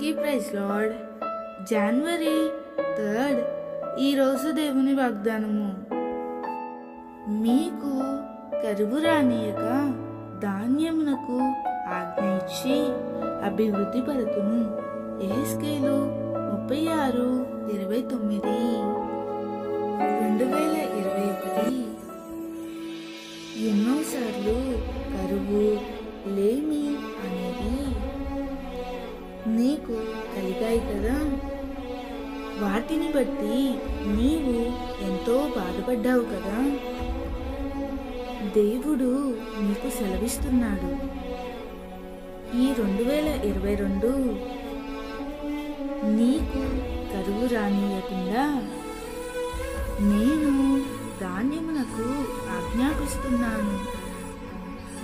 అందరికీ praise lord. జనవరి 3 ఈరోజు దేవుని వాగ్దానము. మీకు కరువు రానియక ధాన్యమునకు ఆజ్ఞ ఇచ్చి అభివృద్ధి పరతును. యెహెజ్కేలు 36:29. 2021 ఎన్నోసార్లు కరువు, లేమి అనేది నీకు కలిగాయి కదా. వాటిని బట్టి నీవు ఎంతో బాధపడ్డావు కదా. దేవుడు నీకు సెలవిస్తున్నాడు, ఈ 2022 నీకు కరువు రానియకుండా నేను ధాన్యమునకు ఆజ్ఞాపిస్తున్నాను.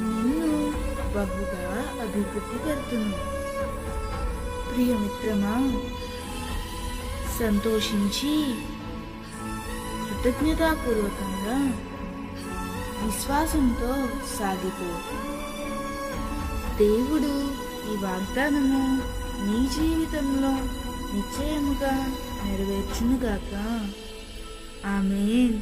నిన్ను బహుగా అభివృద్ధి పెడుతును. ప్రియమిత్రమా, సంతోషించి కృతజ్ఞతాపూర్వకంగా విశ్వాసంతో సాగిపో. దేవుడు ఈ వాగ్దానము నీ జీవితంలో నిశ్చయముగా నెరవేర్చునుగాక. ఆమేన్.